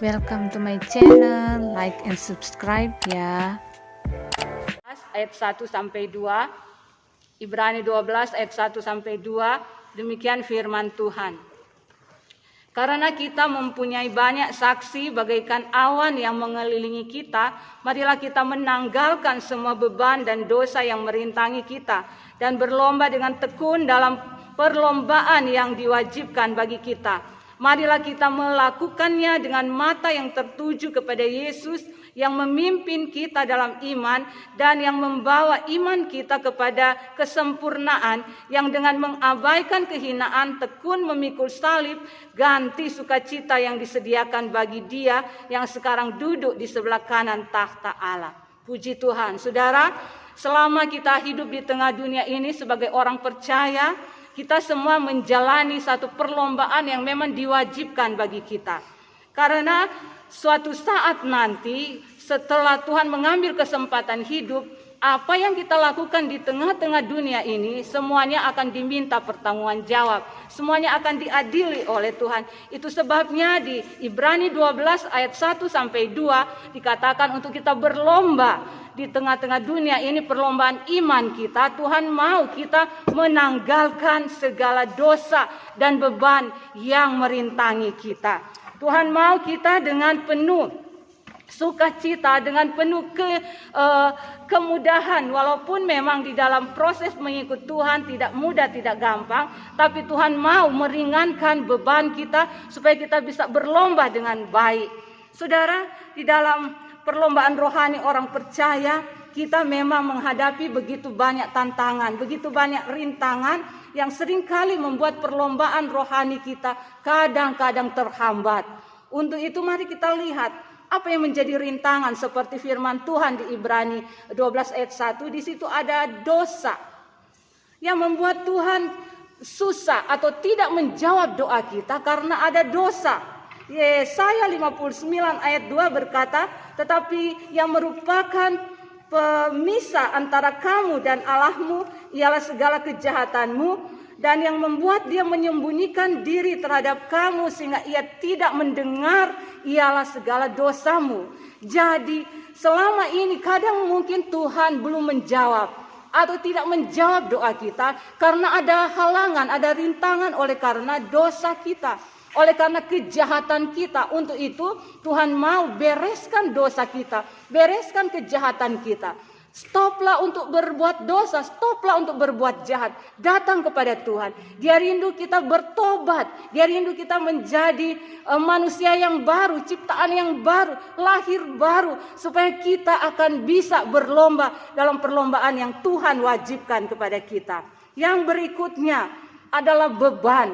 Welcome to my channel, like and subscribe ya. Ayat 1 sampai 2, Ibrani 12 ayat 1 sampai 2, demikian firman Tuhan. Karena kita mempunyai banyak saksi bagaikan awan yang mengelilingi kita, marilah kita menanggalkan semua beban dan dosa yang merintangi kita dan berlomba dengan tekun dalam perlombaan yang diwajibkan bagi kita. Marilah kita melakukannya dengan mata yang tertuju kepada Yesus yang memimpin kita dalam iman dan yang membawa iman kita kepada kesempurnaan, yang dengan mengabaikan kehinaan tekun memikul salib, ganti sukacita yang disediakan bagi Dia yang sekarang duduk di sebelah kanan takhta Allah. Puji Tuhan. Saudara, selama kita hidup di tengah dunia ini sebagai orang percaya, kita semua menjalani satu perlombaan yang memang diwajibkan bagi kita. Karena suatu saat nanti setelah Tuhan mengambil kesempatan hidup, apa yang kita lakukan di tengah-tengah dunia ini semuanya akan diminta pertanggungan jawab. Semuanya akan diadili oleh Tuhan. Itu sebabnya di Ibrani 12 ayat 1 sampai 2 dikatakan untuk kita berlomba di tengah-tengah dunia ini, perlombaan iman kita. Tuhan mau kita menanggalkan segala dosa dan beban yang merintangi kita. Tuhan mau kita dengan penuh sukacita, dengan penuh kemudahan, walaupun memang di dalam proses mengikut Tuhan tidak mudah, tidak gampang, tapi Tuhan mau meringankan beban kita supaya kita bisa berlomba dengan baik. Saudara, di dalam perlombaan rohani orang percaya, kita memang menghadapi begitu banyak tantangan, begitu banyak rintangan yang seringkali membuat perlombaan rohani kita kadang-kadang terhambat. Untuk itu mari kita lihat apa yang menjadi rintangan seperti firman Tuhan di Ibrani 12 ayat 1. Di situ ada dosa yang membuat Tuhan susah atau tidak menjawab doa kita karena ada dosa. Yesaya 59 ayat 2 berkata, tetapi yang merupakan pemisah antara kamu dan Allahmu ialah segala kejahatanmu, dan yang membuat dia menyembunyikan diri terhadap kamu sehingga ia tidak mendengar ialah segala dosamu. Jadi selama ini kadang mungkin Tuhan belum menjawab atau tidak menjawab doa kita karena ada halangan, ada rintangan oleh karena dosa kita, oleh karena kejahatan kita. Untuk itu Tuhan mau bereskan dosa kita, bereskan kejahatan kita. Stoplah untuk berbuat dosa, stoplah untuk berbuat jahat. Datang kepada Tuhan. Dia rindu kita bertobat. Dia rindu kita menjadi manusia yang baru, ciptaan yang baru, lahir baru, supaya kita akan bisa berlomba dalam perlombaan yang Tuhan wajibkan kepada kita. Yang berikutnya adalah beban.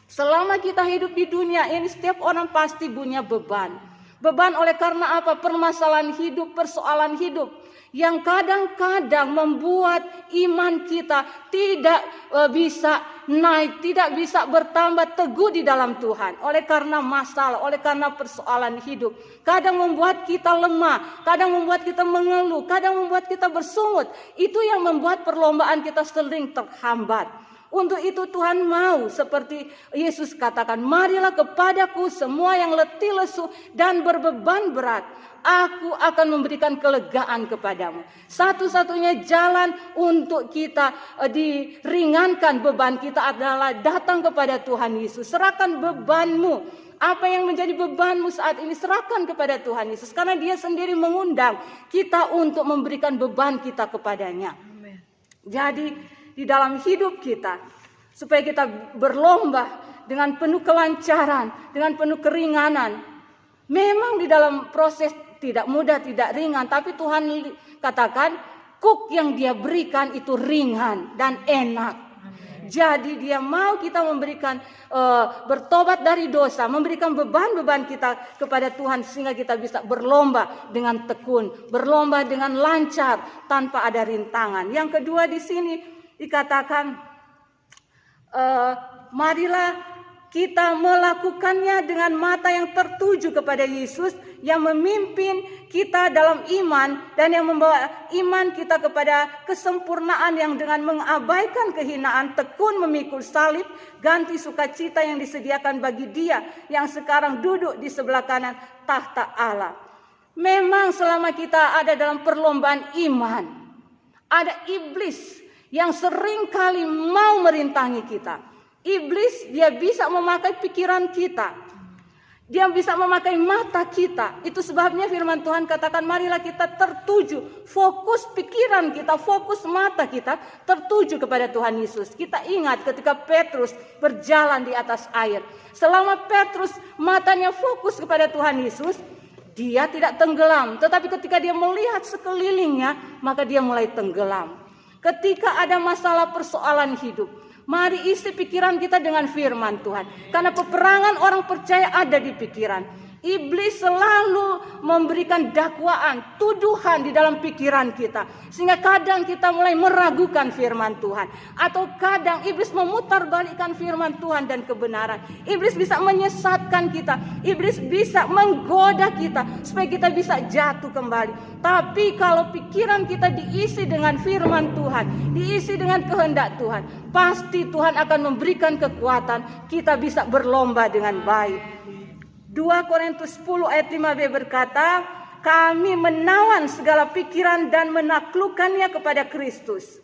Selama kita hidup di dunia ini, setiap orang pasti punya beban. Beban oleh karena apa? Permasalahan hidup, persoalan hidup yang kadang-kadang membuat iman kita tidak bisa naik, tidak bisa bertambah teguh di dalam Tuhan. Oleh karena masalah, oleh karena persoalan hidup. Kadang membuat kita lemah, kadang membuat kita mengeluh, kadang membuat kita bersungut. Itu yang membuat perlombaan kita sering terhambat. Untuk itu Tuhan mau seperti Yesus katakan, marilah kepadaku semua yang letih lesu dan berbeban berat, aku akan memberikan kelegaan kepadamu. Satu-satunya jalan untuk kita diringankan beban kita adalah datang kepada Tuhan Yesus. Serahkan bebanmu. Apa yang menjadi bebanmu saat ini, serahkan kepada Tuhan Yesus. Karena Dia sendiri mengundang kita untuk memberikan beban kita kepadanya. Amen. Jadi di dalam hidup kita, supaya kita berlomba dengan penuh kelancaran, dengan penuh keringanan. Memang di dalam proses tidak mudah, tidak ringan, tapi Tuhan katakan kuk yang Dia berikan itu ringan dan enak. Jadi Dia mau kita memberikan bertobat dari dosa, memberikan beban-beban kita kepada Tuhan sehingga kita bisa berlomba dengan tekun, berlomba dengan lancar tanpa ada rintangan. Yang kedua di sini dikatakan marilah kita melakukannya dengan mata yang tertuju kepada Yesus yang memimpin kita dalam iman dan yang membawa iman kita kepada kesempurnaan, yang dengan mengabaikan kehinaan tekun memikul salib, ganti sukacita yang disediakan bagi Dia yang sekarang duduk di sebelah kanan tahta Allah. Memang selama kita ada dalam perlombaan iman, ada iblis yang seringkali mau merintangi kita. Iblis dia bisa memakai pikiran kita. Dia bisa memakai mata kita. Itu sebabnya firman Tuhan katakan, marilah kita tertuju. Fokus pikiran kita, fokus mata kita tertuju kepada Tuhan Yesus. Kita ingat ketika Petrus berjalan di atas air. Selama Petrus matanya fokus kepada Tuhan Yesus, dia tidak tenggelam. Tetapi ketika dia melihat sekelilingnya, maka dia mulai tenggelam. Ketika ada masalah persoalan hidup, mari isi pikiran kita dengan firman Tuhan. Karena peperangan orang percaya ada di pikiran. Iblis selalu memberikan dakwaan, tuduhan di dalam pikiran kita. Sehingga kadang kita mulai meragukan firman Tuhan. Atau kadang iblis memutarbalikkan firman Tuhan dan kebenaran. Iblis bisa menyesatkan kita. Iblis bisa menggoda kita supaya kita bisa jatuh kembali. Tapi kalau pikiran kita diisi dengan firman Tuhan, diisi dengan kehendak Tuhan, pasti Tuhan akan memberikan kekuatan. Kita bisa berlomba dengan baik. 2 Korintus 10 ayat 5b berkata, kami menawan segala pikiran dan menaklukkannya kepada Kristus.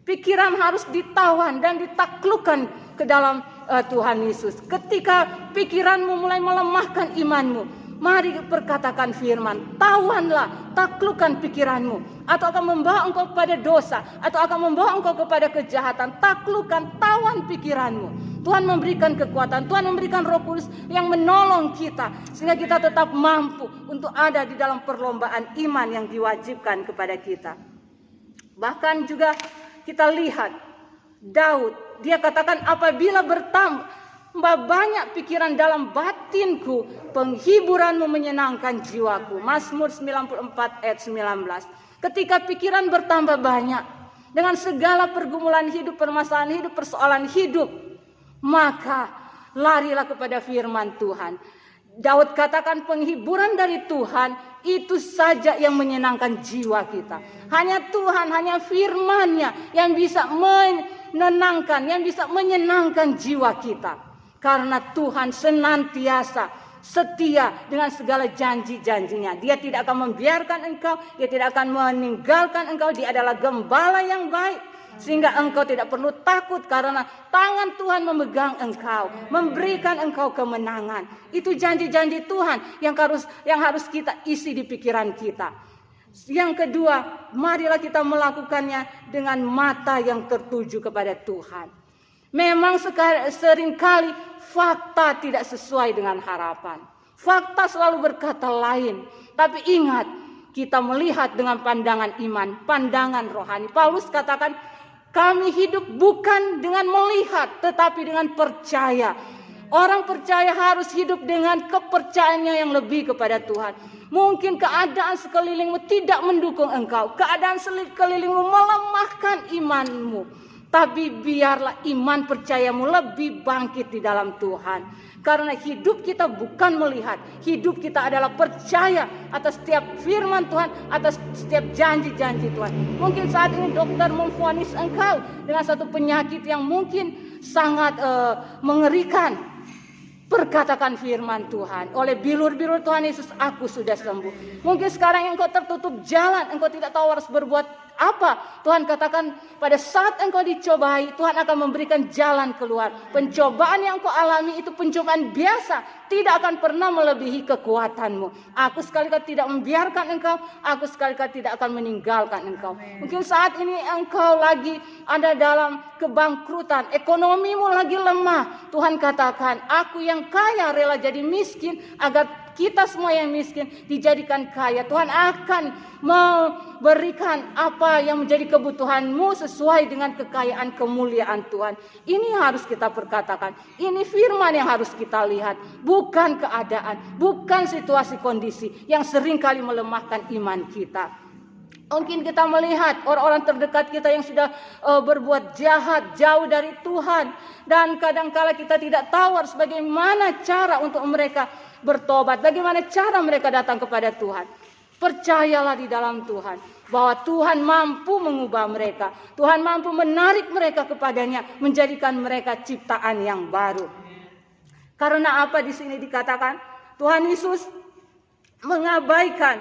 Pikiran harus ditawan dan ditaklukkan ke dalam Tuhan Yesus. Ketika pikiranmu mulai melemahkan imanmu, mari perkatakan firman, tawanlah, taklukkan pikiranmu. Atau akan membawa engkau kepada dosa, atau akan membawa engkau kepada kejahatan. Taklukkan, tawan pikiranmu. Tuhan memberikan kekuatan, Tuhan memberikan Roh Kudus yang menolong kita. Sehingga kita tetap mampu untuk ada di dalam perlombaan iman yang diwajibkan kepada kita. Bahkan juga kita lihat Daud, dia katakan apabila bertambah banyak pikiran dalam batinku, penghiburanmu menyenangkan jiwaku. Mazmur 94 ayat 19. Ketika pikiran bertambah banyak dengan segala pergumulan hidup, permasalahan hidup, persoalan hidup, maka larilah kepada firman Tuhan. Daud katakan penghiburan dari Tuhan itu saja yang menyenangkan jiwa kita. Hanya Tuhan, hanya firman-Nya yang bisa menenangkan, yang bisa menyenangkan jiwa kita. Karena Tuhan senantiasa setia dengan segala janji-janjinya. Dia tidak akan membiarkan engkau, Dia tidak akan meninggalkan engkau. Dia adalah gembala yang baik. Sehingga engkau tidak perlu takut karena tangan Tuhan memegang engkau, memberikan engkau kemenangan. Itu janji-janji Tuhan yang harus kita isi di pikiran kita. Yang kedua, marilah kita melakukannya dengan mata yang tertuju kepada Tuhan. Memang seringkali fakta tidak sesuai dengan harapan. Fakta selalu berkata lain. Tapi ingat, kita melihat dengan pandangan iman, pandangan rohani. Paulus katakan, kami hidup bukan dengan melihat, tetapi dengan percaya. Orang percaya harus hidup dengan kepercayaannya yang lebih kepada Tuhan. Mungkin keadaan sekelilingmu tidak mendukung engkau. Keadaan sekelilingmu melemahkan imanmu. Tapi biarlah iman percayamu lebih bangkit di dalam Tuhan. Karena hidup kita bukan melihat. Hidup kita adalah percaya atas setiap firman Tuhan, atas setiap janji-janji Tuhan. Mungkin saat ini dokter memvonis engkau dengan satu penyakit yang mungkin sangat mengerikan. Perkatakan firman Tuhan. Oleh bilur-bilur Tuhan Yesus, aku sudah sembuh. Mungkin sekarang engkau tertutup jalan, engkau tidak tahu harus berbuat apa. Tuhan katakan pada saat engkau dicobai, Tuhan akan memberikan jalan keluar. Pencobaan yang engkau alami itu pencobaan biasa, tidak akan pernah melebihi kekuatanmu. Aku sekali-kali tidak membiarkan engkau, aku sekali-kali tidak akan meninggalkan engkau. Mungkin saat ini engkau lagi ada dalam kebangkrutan, ekonomimu lagi lemah. Tuhan katakan, aku yang kaya rela jadi miskin agar kita semua yang miskin dijadikan kaya. Tuhan akan memberikan apa yang menjadi kebutuhanmu sesuai dengan kekayaan kemuliaan Tuhan. Ini harus kita perkatakan. Ini firman yang harus kita lihat. Bukan keadaan, bukan situasi kondisi yang seringkali melemahkan iman kita. Mungkin kita melihat orang-orang terdekat kita yang sudah berbuat jahat, jauh dari Tuhan. Dan kadangkala kita tidak tahu harus bagaimana cara untuk mereka bertobat. Bagaimana cara mereka datang kepada Tuhan. Percayalah di dalam Tuhan. Bahwa Tuhan mampu mengubah mereka. Tuhan mampu menarik mereka kepadanya. Menjadikan mereka ciptaan yang baru. Karena apa di sini dikatakan? Tuhan Yesus mengabaikan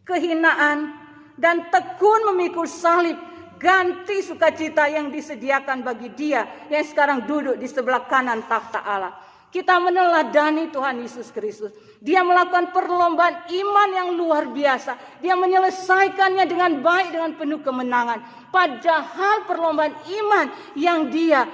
kehinaan dan tekun memikul salib, ganti sukacita yang disediakan bagi Dia yang sekarang duduk di sebelah kanan takhta Allah. Kita meneladani Tuhan Yesus Kristus. Dia melakukan perlombaan iman yang luar biasa. Dia menyelesaikannya dengan baik, dengan penuh kemenangan. Padahal perlombaan iman yang Dia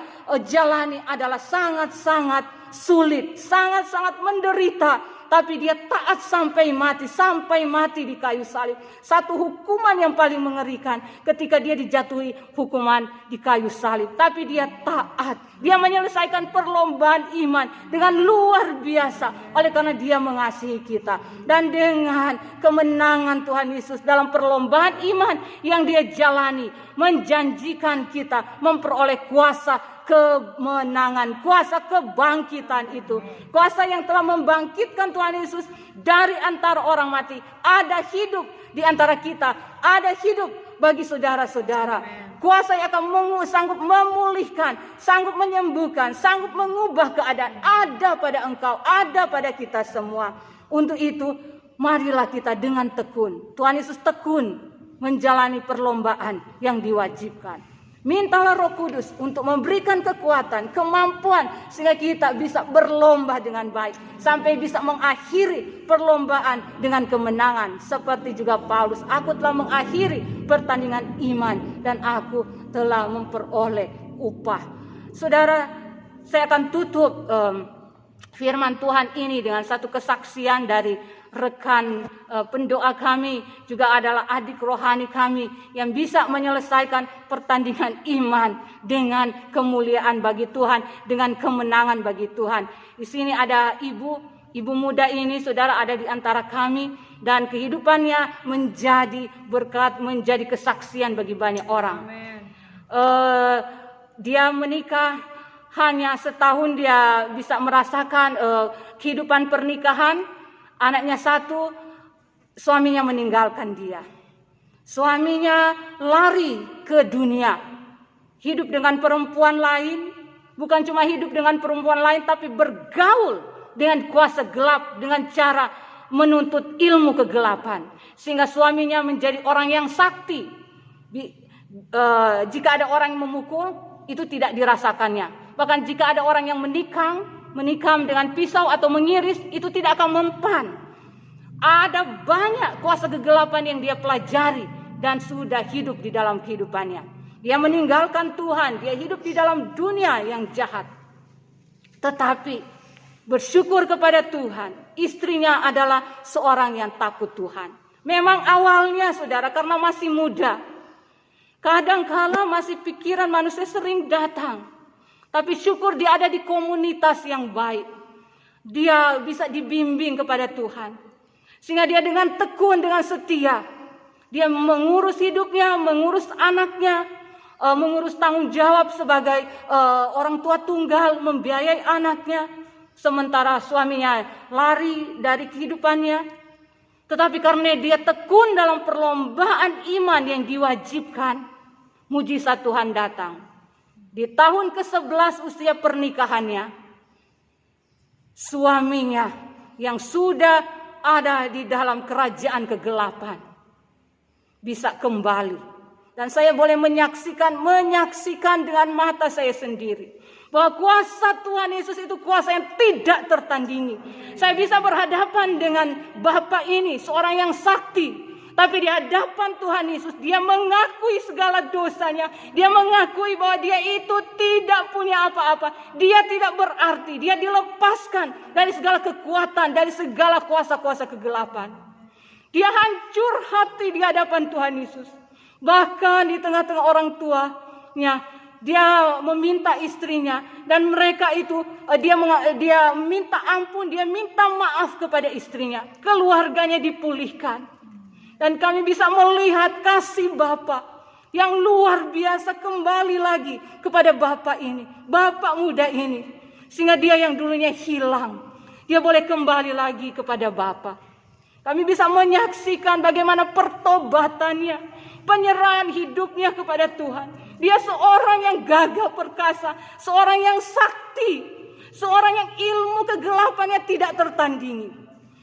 jalani adalah sangat-sangat sulit, sangat-sangat menderita. Tapi Dia taat sampai mati di kayu salib. Satu hukuman yang paling mengerikan ketika Dia dijatuhi hukuman di kayu salib. Tapi Dia taat. Dia menyelesaikan perlombaan iman dengan luar biasa. Oleh karena Dia mengasihi kita. Dan dengan kemenangan Tuhan Yesus dalam perlombaan iman yang Dia jalani, menjanjikan kita memperoleh kuasa kemenangan, kuasa kebangkitan itu. Kuasa yang telah membangkitkan Tuhan Yesus dari antara orang mati. Ada hidup di antara kita. Ada hidup bagi saudara-saudara. Kuasa yang akan sanggup memulihkan, sanggup menyembuhkan, sanggup mengubah keadaan. Ada pada engkau, ada pada kita semua. Untuk itu, marilah kita dengan tekun. Tuhan Yesus tekun menjalani perlombaan yang diwajibkan. Mintalah Roh Kudus untuk memberikan kekuatan, kemampuan sehingga kita bisa berlomba dengan baik. Sampai bisa mengakhiri perlombaan dengan kemenangan. Seperti juga Paulus, aku telah mengakhiri pertandingan iman dan aku telah memperoleh upah. Saudara, saya akan tutup firman Tuhan ini dengan satu kesaksian dari rekan pendoa kami, juga adalah adik rohani kami yang bisa menyelesaikan pertandingan iman dengan kemuliaan bagi Tuhan, dengan kemenangan bagi Tuhan. Di sini ada ibu muda ini, saudara, ada di antara kami dan kehidupannya menjadi berkat, menjadi kesaksian bagi banyak orang. Dia menikah hanya setahun, dia bisa merasakan kehidupan pernikahan. Anaknya satu, suaminya meninggalkan dia. Suaminya lari ke dunia. Hidup dengan perempuan lain. Bukan cuma hidup dengan perempuan lain, tapi bergaul dengan kuasa gelap. Dengan cara menuntut ilmu kegelapan. Sehingga suaminya menjadi orang yang sakti. Jika ada orang yang memukul, itu tidak dirasakannya. Bahkan jika ada orang yang menikam dengan pisau atau mengiris, itu tidak akan mempan. Ada banyak kuasa kegelapan yang dia pelajari dan sudah hidup di dalam kehidupannya. Dia meninggalkan Tuhan, dia hidup di dalam dunia yang jahat. Tetapi bersyukur kepada Tuhan, istrinya adalah seorang yang takut Tuhan. Memang awalnya, saudara, karena masih muda, kadang-kala masih pikiran manusia sering datang. Tapi syukur dia ada di komunitas yang baik. Dia bisa dibimbing kepada Tuhan. Sehingga dia dengan tekun, dengan setia. Dia mengurus hidupnya, mengurus anaknya. Mengurus tanggung jawab sebagai orang tua tunggal, membiayai anaknya. Sementara suaminya lari dari kehidupannya. Tetapi karena dia tekun dalam perlombaan iman yang diwajibkan, mujizat Tuhan datang. Di tahun ke-11 usia pernikahannya, suaminya yang sudah ada di dalam kerajaan kegelapan bisa kembali. Dan saya boleh menyaksikan dengan mata saya sendiri bahwa kuasa Tuhan Yesus itu kuasa yang tidak tertandingi. Saya bisa berhadapan dengan Bapak ini, seorang yang sakti. Tapi di hadapan Tuhan Yesus, dia mengakui segala dosanya. Dia mengakui bahwa dia itu tidak punya apa-apa. Dia tidak berarti. Dia dilepaskan dari segala kekuatan, dari segala kuasa-kuasa kegelapan. Dia hancur hati di hadapan Tuhan Yesus. Bahkan di tengah-tengah orang tuanya, dia meminta istrinya. Dan mereka itu, dia minta ampun, dia minta maaf kepada istrinya. Keluarganya dipulihkan. Dan kami bisa melihat kasih Bapa yang luar biasa kembali lagi kepada Bapa ini, Bapa muda ini. Sehingga dia yang dulunya hilang, dia boleh kembali lagi kepada Bapa. Kami bisa menyaksikan bagaimana pertobatannya, penyerahan hidupnya kepada Tuhan. Dia seorang yang gagah perkasa, seorang yang sakti, seorang yang ilmu kegelapannya tidak tertandingi.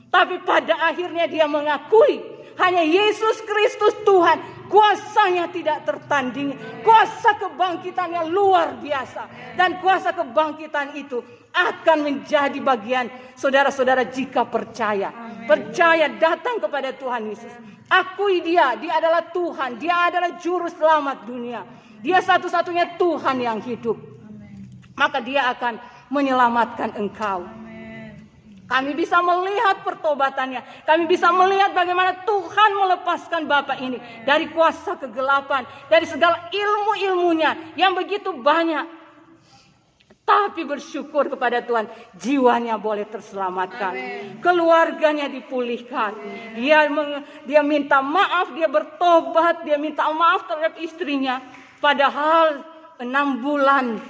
Tapi pada akhirnya dia mengakui hanya Yesus Kristus Tuhan, kuasanya tidak tertandingi. Kuasa kebangkitannya luar biasa. Dan kuasa kebangkitan itu akan menjadi bagian saudara-saudara jika percaya. Percaya datang kepada Tuhan Yesus. Akui dia adalah Tuhan, dia adalah juru selamat dunia. Dia satu-satunya Tuhan yang hidup. Maka dia akan menyelamatkan engkau. Kami bisa melihat pertobatannya. Kami bisa melihat bagaimana Tuhan melepaskan Bapak ini dari kuasa kegelapan, dari segala ilmu-ilmunya yang begitu banyak. Tapi bersyukur kepada Tuhan, jiwanya boleh terselamatkan. Keluarganya dipulihkan. Dia minta maaf, dia bertobat, dia minta maaf terhadap istrinya. Padahal 6 bulan,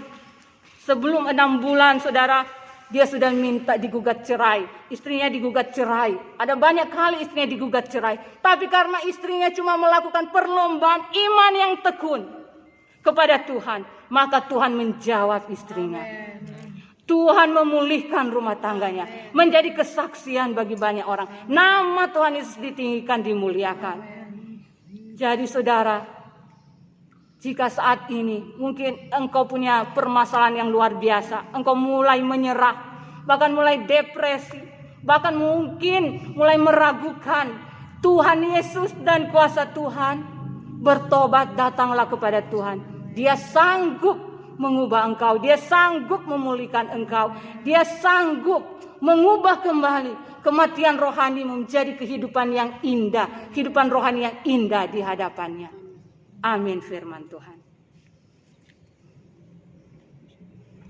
sebelum 6 bulan saudara, dia sudah minta digugat cerai. Istrinya digugat cerai. Ada banyak kali istrinya digugat cerai. Tapi karena istrinya cuma melakukan perlombaan iman yang tekun kepada Tuhan, maka Tuhan menjawab istrinya. Tuhan memulihkan rumah tangganya, menjadi kesaksian bagi banyak orang. Nama Tuhan Yesus ditinggikan, dimuliakan. Jadi saudara, jika saat ini mungkin engkau punya permasalahan yang luar biasa, engkau mulai menyerah, bahkan mulai depresi, bahkan mungkin mulai meragukan Tuhan Yesus dan kuasa Tuhan, bertobat, datanglah kepada Tuhan. Dia sanggup mengubah engkau, dia sanggup memulihkan engkau, dia sanggup mengubah kembali kematian rohani menjadi kehidupan yang indah, kehidupan rohani yang indah di hadapannya. Amin firman Tuhan.